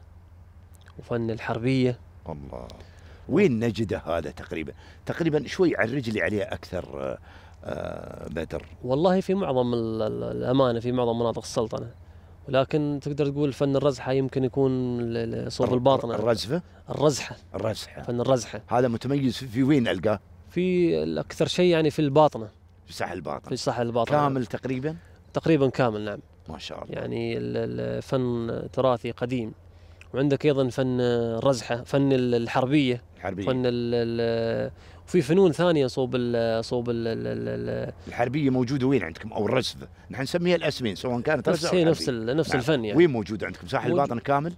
S4: وفن الحربية.
S3: الله. وين نجده هذا تقريبا شوي عرج لي عليه أكثر بدر.
S4: والله في معظم الأمانة في معظم مناطق السلطنة، ولكن تقدر تقول فن الرزحة يمكن يكون صوب الباطنة. الرزحة فن الرزحة
S3: هذا متميز في وين ألقاه؟
S4: في أكثر شيء يعني في الباطنة،
S3: في ساحل الباطنة.
S4: في ساحل الباطنة
S3: كامل
S4: تقريبا كامل. نعم.
S3: ما شاء الله.
S4: يعني الفن تراثي قديم. وعندك أيضا فن الرزحة، فن الحربية. فن وفي فنون ثانية صوب
S3: الحربية موجودة وين عندكم؟ أو الرزفة، نحن نسميها الأسمين سواء كانت رزفة أو
S4: نفس
S3: نعم.
S4: الفن يعني.
S3: وين موجودة عندكم؟ ساحل الباطنة كامل؟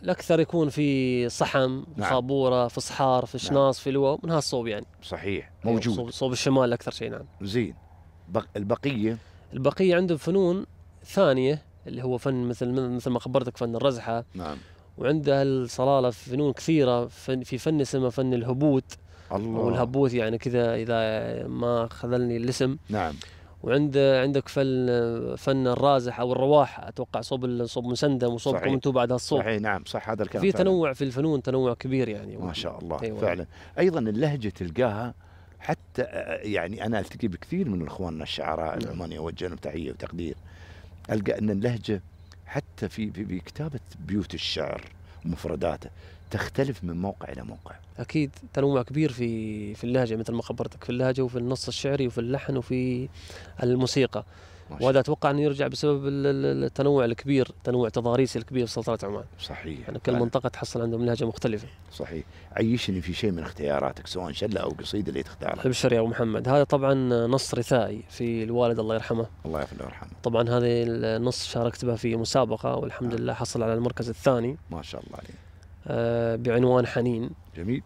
S4: الأكثر يكون في صحم،
S3: نعم.
S4: صابورة، في صحار، في شناص، نعم. في لواء، من هالصوب يعني.
S3: صحيح موجود.
S4: صوب الشمال أكثر شيء. نعم.
S3: زين. البقية
S4: عندهم فنون ثانية اللي هو فن مثل ما خبرتك فن الرزحة.
S3: نعم.
S4: وعنده الصلالة فنون كثيرة. في فن اسمه فن الهبوت.
S3: الله.
S4: أو الهبوت يعني كذا إذا ما خذلني الاسم.
S3: نعم.
S4: عندك فن الرازح أو الرواح، أتوقع صوب مسندم وصوب قمتو بعد هالصوب.
S3: صحيح. نعم صح هذا الكلام.
S4: في تنوع في الفنون، تنوع كبير يعني.
S3: ما شاء الله. أيوة. فعلا. أيضا اللهجة تلقاها حتى يعني أنا ألتقي بكثير من إخواننا الشعراء العمانيين أوجه لهم تحية وتقدير. ألقى أن اللهجة حتى في كتابة بيوت الشعر ومفرداته تختلف من موقع إلى موقع.
S4: أكيد تنوع كبير في اللهجة مثل ما خبرتك، في اللهجة وفي النص الشعري وفي اللحن وفي الموسيقى. وهذا أتوقع أنه يرجع بسبب التنوع الكبير، تنوع تضاريسي الكبير في سلطنة عمان.
S3: صحيح.
S4: يعني كل منطقة تحصل عندهم لهجة مختلفة.
S3: صحيح. عيشني في شيء من اختياراتك سواء شلة أو قصيدة اللي تختارها.
S4: ابشر يا أبو محمد. هذا طبعا نص رثائي في الوالد الله يرحمه.
S3: الله يغفر له ويرحمه.
S4: طبعا هذه النص شاركت بها في مسابقة والحمد لله حصل على المركز الثاني.
S3: ما شاء الله عليه.
S4: بعنوان حنين.
S3: جميل.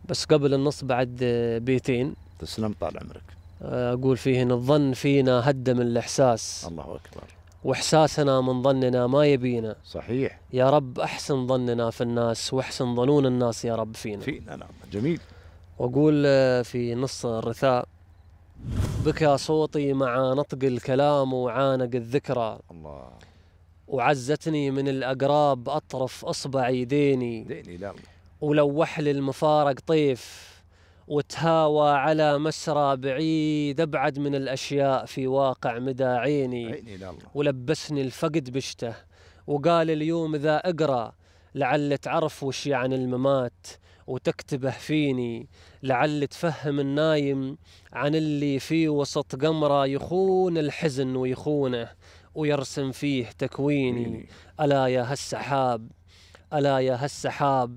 S4: بس قبل النص بعد بيتين.
S3: تسلم طال عمرك.
S4: أقول فيهن الظن فينا هدم الإحساس.
S3: الله أكبر.
S4: وإحساسنا من ظننا ما يبينا.
S3: صحيح.
S4: يا رب أحسن ظننا في الناس واحسن ظنون الناس يا رب فينا.
S3: نعم. جميل.
S4: وأقول في نص الرثاء: بكى صوتي مع نطق الكلام وعانق الذكرى.
S3: الله.
S4: وعزتني من الأقراب أطرف أصبعي ديني.
S3: لا.
S4: ولوح لي المفارق طيف وتهاوى على مسرى بعيد أبعد من الأشياء في واقع مداعيني. ولبسني الفقد بشته وقال اليوم ذا اقرأ لعل تعرف وش يعني الممات وتكتبه فيني، لعل تفهم النايم عن اللي فيه وسط قمرة يخون الحزن ويخونه ويرسم فيه تكويني. ألا يا هالسحاب ألا يا هالسحاب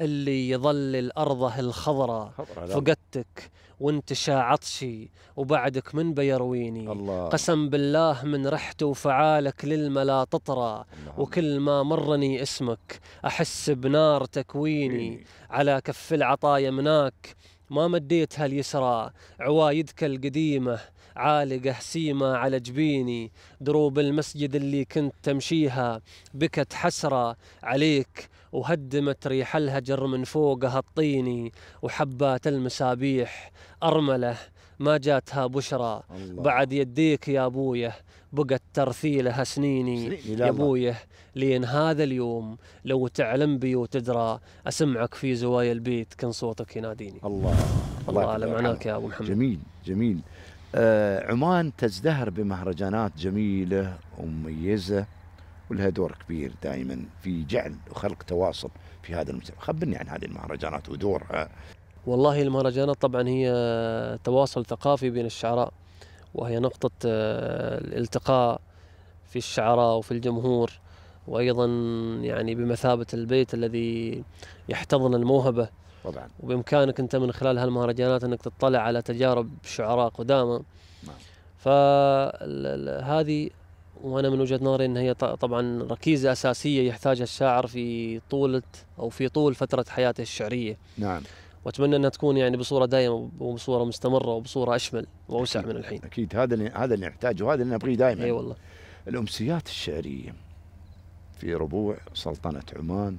S4: اللي يظلل أرضه الخضراء، فقدتك وانتشى عطشي وبعدك من بيرويني.
S3: الله.
S4: قسم بالله من رحت وفعالك للملا تطرى، وكل ما مرني اسمك أحس بنار تكويني. على كف العطايا مناك ما مديتها اليسرى، عوايدك القديمة عالقة سيمة على جبيني. دروب المسجد اللي كنت تمشيها بكت حسرة عليك، وهدمت ريح الهجر من فوقها الطيني. وحبات المسابيح أرملة ما جاتها بشرى، بعد يديك يا أبويه بقت ترثيلها سنيني. يا أبويه لين هذا اليوم لو تعلم بي وتدرى، أسمعك في زوايا البيت كان صوتك يناديني.
S3: الله.
S4: الله على معناك يا أبو محمد.
S3: جميل جميل. عمان تزدهر بمهرجانات جميلة ومميزة، ولها دور كبير دائما في جعل وخلق تواصل في هذا المجتمع. خبرني عن هذه المهرجانات ودورها.
S4: والله المهرجانات طبعا هي تواصل ثقافي بين الشعراء، وهي نقطة الالتقاء في الشعراء وفي الجمهور، وأيضا يعني بمثابة البيت الذي يحتضن الموهبة
S3: طبعا.
S4: وبإمكانك أنت من خلال هالمهرجانات أنك تطلع على تجارب شعراء قدامى. فهذه وأنا من وجهة نظري أن هي طبعا ركيزة أساسية يحتاجها الشاعر في طول فترة حياته الشعرية.
S3: نعم.
S4: وأتمنى أنها تكون يعني بصورة دائمة وبصورة مستمرة وبصورة أشمل وأوسع من الحين.
S3: أكيد هذا اللي نحتاجه وهذا اللي نبغيه دائما.
S4: أي والله.
S3: الأمسيات الشعرية في ربوع سلطنة عمان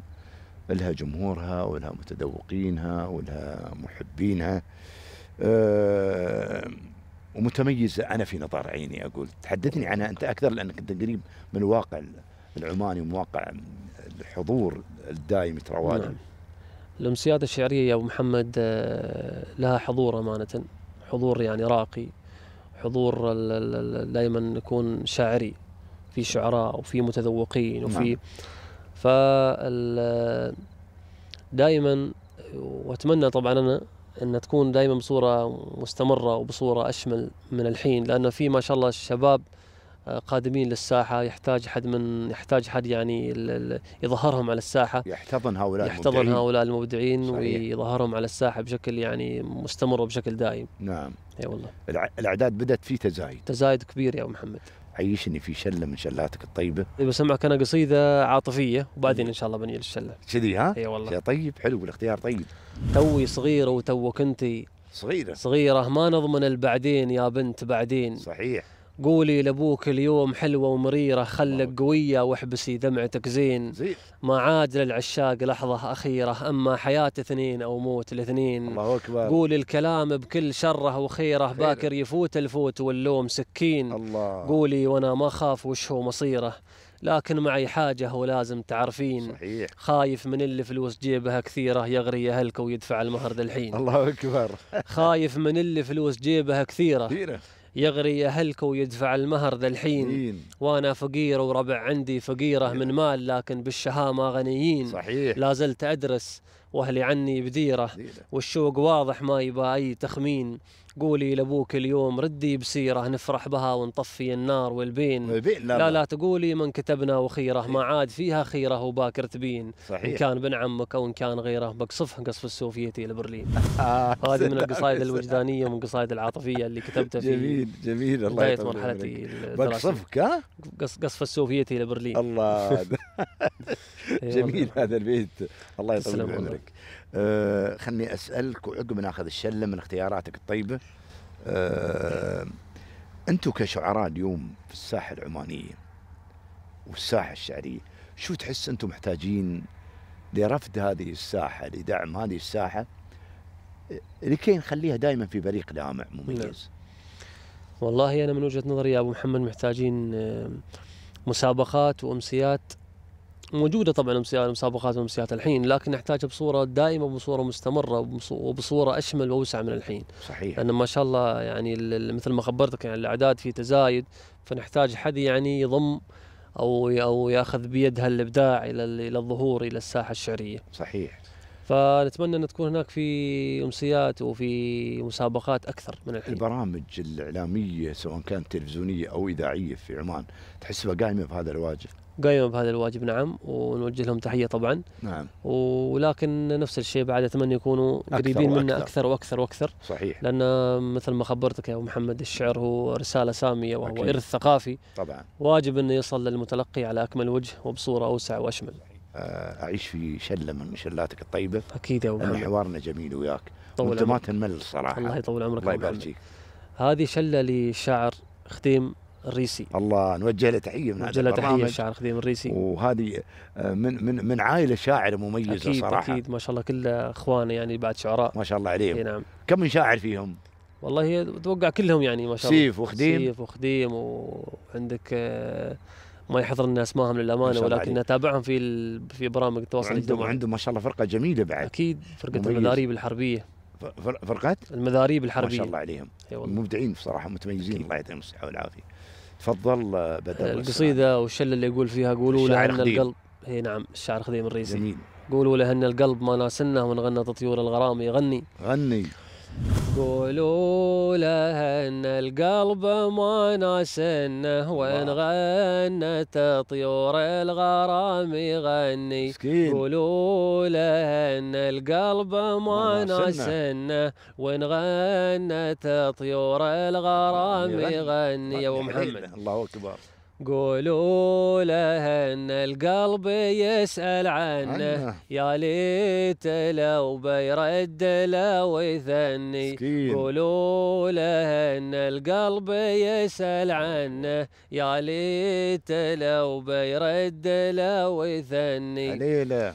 S3: لها جمهورها ولها متذوقينها ولها محبينها، ومتميزة. أنا في نظر عيني أقول تحدثني عنها أنت أكثر، لأنك أنت قريب من الواقع العماني ومن واقع الحضور الدائم تروالي.
S4: نعم. الأمسيات الشعرية يا أبو محمد لها حضور أمانة، حضور يعني راقي، حضور دائما يكون شاعري، في شعراء وفي متذوقين وفي دائما. وأتمنى طبعا أنا أن تكون دائما بصورة مستمرة وبصورة أشمل من الحين، لأن في ما شاء الله الشباب قادمين للساحة، يحتاج حد يعني يظهرهم على الساحة، يحتضن هؤلاء المبدعين ويظهرهم على الساحة بشكل يعني مستمر وبشكل دائم.
S3: نعم.
S4: اي والله.
S3: الأعداد بدأت في
S4: تزايد كبير يا أبو محمد.
S3: عيشني في شلة من شلاتك الطيبة.
S4: بسمعك أنا قصيدة عاطفية وبعدين إن شاء الله بني للشلة.
S3: كذي ها؟
S4: اي والله.
S3: طيب حلو، الاختيار طيب.
S4: توي صغيرة وتوك انتي صغيرة ما نضمن البعدين يا بنت بعدين.
S3: صحيح.
S4: قولي لابوك اليوم حلوة ومريرة، خلك قوية واحبسي دمعتك زين. ما عاد للعشاق لحظة أخيرة، أما حياة اثنين أو موت الاثنين.
S3: الله أكبر.
S4: قولي الكلام بكل شره وخيره، باكر يفوت الفوت واللوم سكين.
S3: الله.
S4: قولي وأنا ما خاف وش هو مصيره، لكن معي حاجة ولازم تعرفين.
S3: صحيح.
S4: خايف من اللي فلوس جيبها كثيرة، يغري أهلك ويدفع المهر الحين.
S3: الله أكبر.
S4: خايف من اللي فلوس جيبها كثيرة، يغري أهلك ويدفع المهر ذا الحين. وأنا فقير وربع عندي فقيرة من مال، لكن بالشهامة غنيين.
S3: صحيح.
S4: لا زلت أدرس وأهلي عني بديرة، والشوق واضح ما يبا أي تخمين. قولي لأبوك اليوم ردي بسيرة، نفرح بها ونطفي النار والبين. لا تقولي من كتبنا وخيره، ما عاد فيها خيره وباكر تبين.
S3: صحيح.
S4: إن كان بن عمك أو إن كان غيره، بقصفه قصف السوفيتي لبرلين. هذه من القصائد الوجدانية ومن القصائد العاطفية اللي كتبتها في
S3: جميل الله
S4: بداية مرحلتي الدراسية.
S3: بقصفك
S4: قصف السوفيتي لبرلين.
S3: الله. جميل هذا البيت، الله يطول بعمرك. خلني أسألك وعقب ناخذ الشلة من اختياراتك الطيبة. أنتم كشعراء اليوم في الساحة العمانية والساحة الشعرية، شو تحس أنتم محتاجين لرفد هذه الساحة، لدعم هذه الساحة لكي نخليها دائما في بريق لامع مميز؟
S4: والله أنا من وجهة نظري يا أبو محمد محتاجين مسابقات وأمسيات موجودة طبعا، مسابقات وأمسيات الحين، لكن نحتاجها بصورة دائمة وبصورة مستمرة وبصورة أشمل وأوسع من الحين.
S3: صحيح.
S4: لأن ما شاء الله يعني مثل ما خبرتك يعني الأعداد في تزايد، فنحتاج حد يعني يضم أو يأخذ بيد هالإبداع إلى الظهور إلى الساحة الشعرية.
S3: صحيح.
S4: فنتمنى أن تكون هناك في أمسيات وفي مسابقات أكثر من الحين.
S3: البرامج الإعلامية سواء كانت تلفزيونية أو إذاعية في عمان تحسها قائمة بهذا الواجب؟
S4: قايمة بهذا الواجب نعم، ونوجه لهم تحية طبعا.
S3: نعم.
S4: ولكن نفس الشيء بعد أتمنى يكونوا قريبين منا أكثر وأكثر وأكثر.
S3: صحيح.
S4: لأن مثل ما خبرتك يا أبو محمد، الشعر هو رسالة سامية وهو
S3: أكيد.
S4: إرث ثقافي
S3: طبعا.
S4: واجب أنه يصل للمتلقي على أكمل وجه وبصورة أوسع وأشمل.
S3: أعيش في شلة من شلاتك الطيبة.
S4: أكيد يا أبو محمد.
S3: حوارنا جميل وياك،
S4: طول
S3: وأنت ما
S4: عمرك.
S3: تنمل الصراحة.
S4: الله يطول عمرك.
S3: الله يبارك فيك.
S4: هذه شلة للشاعر خديم الريسي.
S3: الله، نوجه له تحية من هذا
S4: نوجه له تحية
S3: البرنامج.
S4: الشاعر خديم الريسي،
S3: وهذه من عائلة شاعرة مميزة.
S4: أكيد
S3: صراحة
S4: أكيد ما شاء الله كله إخوانه يعني بعد شعراء
S3: ما شاء الله عليهم.
S4: نعم.
S3: كم من شاعر فيهم؟
S4: والله أتوقع كلهم يعني ما شاء الله.
S3: سيف وخديم.
S4: سيف وخديم، وعندك ما يحضرني اسمائهم للامانه، ولكن اتابعهم في برامج التواصل الاجتماعي.
S3: وعندهم ما شاء الله فرقه جميله بعد.
S4: اكيد فرقه
S3: مميز.
S4: المذاريب الحربيه.
S3: فرقه
S4: المذاريب الحربيه
S3: ما شاء الله عليهم. مبدعين بصراحه، متميزين. الله يعطيهم الصحه والعافيه. تفضل بدر.
S4: القصيده والشله اللي يقول فيها قولوا له ان القلب. هي نعم، الشاعر خديم الريسي.
S3: جميل.
S4: قولوا له ان القلب ما ناسنه، وان غنت طيور الغرام يغني.
S3: غني.
S4: قولوا له ان القلب ما ناسنه، وان غنت طيور الغرام يغني. قولوا له ان القلب ما ناسنه، وان غنت طيور الغرام يغني. يا ابو محمد
S3: الله اكبر.
S4: قولوا له ان القلب يسأل عنه، يا ليت لو بيرد لو يثني. قولوا له ان القلب يسأل عنه، يا ليت لو بيرد لو يثني.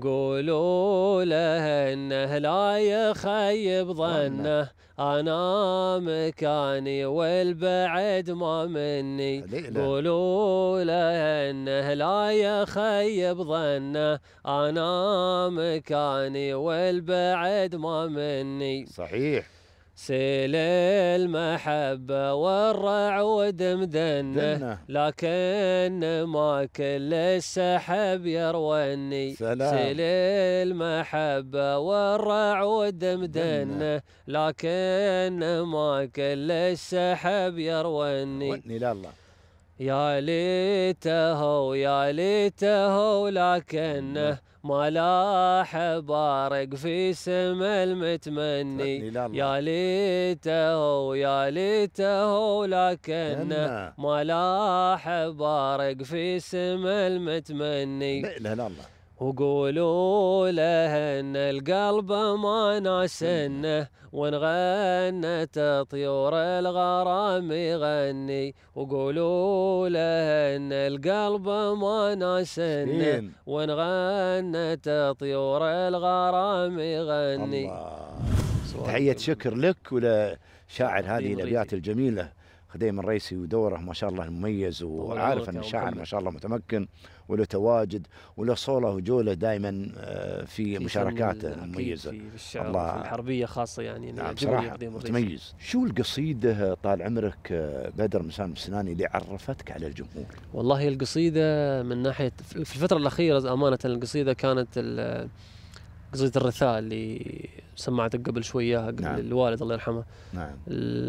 S4: قولوا له انه لا يخيب ظنه، انا مكاني والبعد ما مني. قولوا له انه لا يخيب ظنه، انا مكاني والبعد ما مني.
S3: صحيح.
S4: سيل المحبة والرعود مدنه، لكن ما كل السحب يرواني. سيل المحبة والرعود مدنه، لكن ما كل السحب يرواني. يا ليته يا ليته لكنه ما لاح بارق في سما المتمني. يا ليته يا ليته لكنه ما لاح بارق في سما المتمني. وقولوا له ان القلب ما ناسنه، وان غنت طيور الغرام يغني. وقولوا له ان القلب ما ناسنه، وان غنت طيور الغرام يغني.
S3: تحية شكر لك ولشاعر هذه الابيات الجميلة خديم الريسي، ودوره ما شاء الله مميز، وعارف ان الشاعر ما شاء الله متمكن وله تواجد وله صوله وجوله دائما في مشاركاته مميزه
S4: في الشعر الله في الحربيه خاصه يعني.
S3: نعم صراحه متميز. شو القصيده طال عمرك بدر مسام السناني اللي عرفتك على الجمهور؟
S4: والله القصيده من ناحيه في الفتره الاخيره امانه، القصيده كانت قصيدة الرثاء اللي سمعتك قبل شوية قبل
S3: نعم.
S4: الوالد الله يرحمه.
S3: نعم.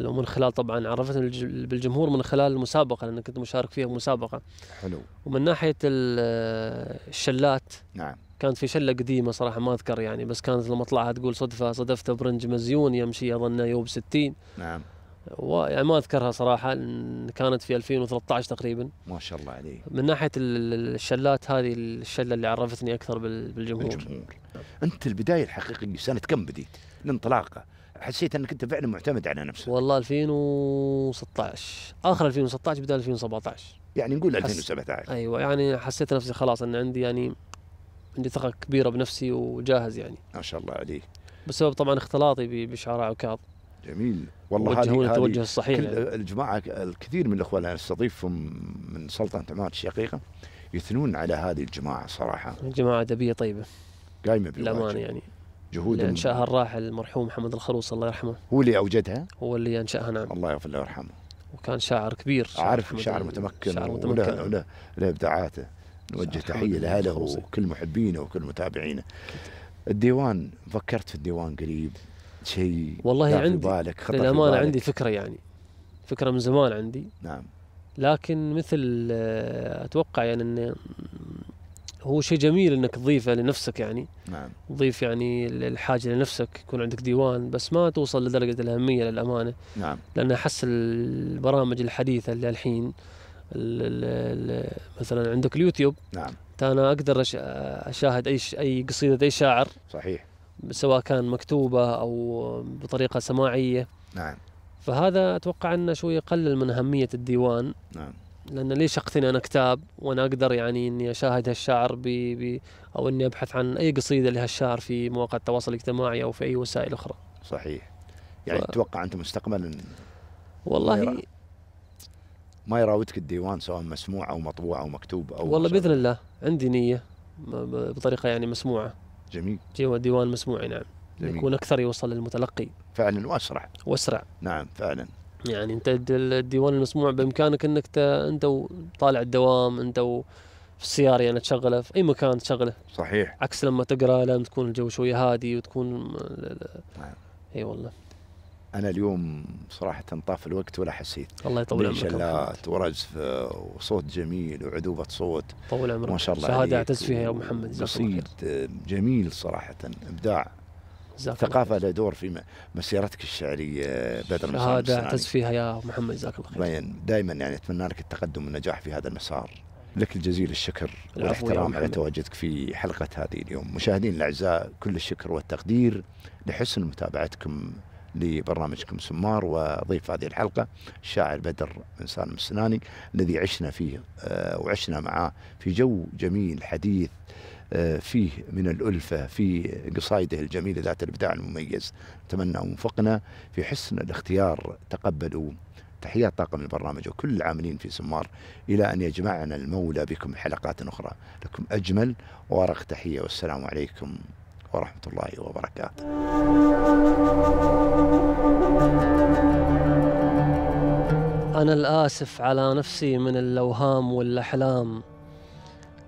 S4: ومن خلال طبعا عرفتني بالجمهور من خلال المسابقة، لأن كنت مشارك فيها مسابقة.
S3: حلو.
S4: ومن ناحية الشلات،
S3: نعم،
S4: كانت في شلة قديمة صراحة ما أذكر يعني، بس كانت لما طلعها تقول صدفة صدفت برنج مزيون يمشي أظن يوب 60.
S3: نعم.
S4: يعني ما أذكرها صراحة، كانت في 2013 تقريبا.
S3: ما شاء الله عليك.
S4: من ناحية الشلات هذه الشلة اللي عرفتني أكثر بالجمهور.
S3: أنت البداية الحقيقية سنة كم بديت؟ الانطلاقة حسيت أنك أنت فعلا معتمد على نفسك؟
S4: والله 2016 آخر 2016 بداية 2017
S3: يعني نقول 2017.
S4: أيوة يعني حسيت نفسي خلاص أن عندي ثقة كبيرة بنفسي وجاهز يعني.
S3: ما شاء الله عليك.
S4: بسبب طبعا اختلاطي بشعراء عكاظ.
S3: جميل والله.
S4: هذه التوجه الصحيح
S3: يعني. الجماعة الكثير من الأخوة اللي استضيفهم من سلطنة عمان الشقيقة يثنون على هذه الجماعة صراحة.
S4: جماعة أدبية طيبة
S3: قايمة
S4: بالأمانة يعني.
S3: جهود
S4: اللي أنشأها الراحل المرحوم محمد الخروص الله يرحمه.
S3: هو اللي أوجدها؟
S4: هو اللي أنشأها نعم.
S3: الله يغفر له ويرحمه.
S4: وكان شاعر كبير.
S3: عارف شاعر متمكن وله إبداعاته. نوجه تحية له وكل محبينه وكل متابعينه. الديوان، فكرت في الديوان قريب؟ شيء
S4: والله عندي
S3: بالك
S4: للأمانة عندي فكرة يعني، فكرة من زمان عندي.
S3: نعم.
S4: لكن مثل أتوقع يعني أنه هو شيء جميل أنك تضيفه لنفسك، يعني
S3: نعم.
S4: تضيف يعني الحاجة لنفسك، يكون عندك ديوان، بس ما توصل لدرجة الأهمية للأمانة.
S3: نعم.
S4: لأن أحس البرامج الحديثة اللي الحين مثلا عندك اليوتيوب،
S3: نعم.
S4: أنا أقدر أشاهد أي قصيدة أي شاعر،
S3: صحيح،
S4: سواء كان مكتوبة أو بطريقة سماعية.
S3: نعم.
S4: فهذا أتوقع أنه شوي يقلل من أهمية الديوان.
S3: نعم.
S4: لأن ليش أقتني أنا كتاب وأنا أقدر يعني إني أشاهد هالشاعر أو إني أبحث عن أي قصيدة لهالشاعر في مواقع التواصل الاجتماعي أو في أي وسائل أخرى.
S3: صحيح. يعني تتوقع أنت مستقبلا
S4: والله
S3: ما يراودك الديوان سواء مسموع أو مطبوع أو مكتوب أو
S4: والله بإذن الله عندي نية بطريقة يعني مسموعة.
S3: جميل.
S4: ديوان مسموع، نعم.
S3: جميل.
S4: يكون أكثر يوصل للمتلقي
S3: فعلا وأسرع.
S4: نعم
S3: فعلا.
S4: يعني أنت الديوان المسموع بإمكانك أنك أنت وطالع الدوام، أنت في السيارة يعني تشغله، في أي مكان تشغله.
S3: صحيح.
S4: عكس لما تقرأ، لما تكون الجو شوية هادي وتكون
S3: نعم.
S4: اي والله.
S3: أنا اليوم صراحة طاف الوقت ولا حسيت.
S4: الله يطول عمرك.
S3: شلات ورزف وصوت جميل وعذوبة صوت.
S4: طول عمرك.
S3: ما شاء الله.
S4: شهادة أعتز فيها يا أبو محمد.
S3: قصيد جميل صراحة، إبداع. ثقافة لها دور في مسيرتك الشعرية بدر.
S4: شهادة أعتز فيها يا أبو محمد، جزاك الله خير.
S3: دائما يعني أتمنى لك التقدم والنجاح في هذا المسار. لك الجزيل الشكر والاحترام على تواجدك في حلقة هذه اليوم. مشاهدين الأعزاء، كل الشكر والتقدير لحسن متابعتكم لبرنامجكم سمار. وضيف هذه الحلقة الشاعر بدر بن سالم السناني، الذي عشنا فيه وعشنا معه في جو جميل حديث فيه من الألفة، في قصائده الجميلة ذات الإبداع المميز. نتمنى وفقنا في حسن الاختيار. تقبلوا تحيات طاقم البرنامج وكل العاملين في سمار، إلى أن يجمعنا المولى بكم حلقات أخرى. لكم أجمل وأرق تحية، والسلام عليكم ورحمة الله وبركاته.
S4: أنا الآسف على نفسي من الأوهام والأحلام،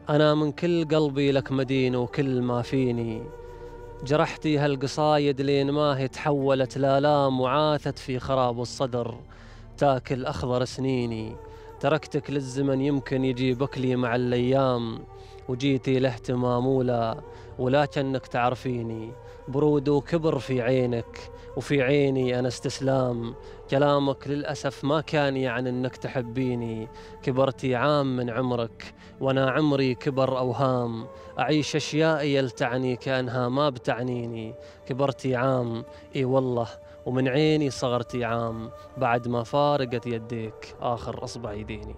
S4: أنا من كل قلبي لك مدين وكل ما فيني. جرحتي هالقصايد لين ما هي تحولت لآلام، وعاثت في خراب الصدر تاكل أخضر سنيني. تركتك للزمن يمكن يجيبك لي مع الأيام، وجيتي لاهتمام ولكنك تعرفيني. برود وكبر في عينك وفي عيني أنا استسلام. كلامك للأسف ما كان يعني أنك تحبيني. كبرتي عام من عمرك وأنا عمري كبر أوهام. أعيش أشياء يلتعني كأنها ما بتعنيني. كبرتي عام إي والله، ومن عيني صغرتي عام، بعد ما فارقت يديك آخر أصبع يديني.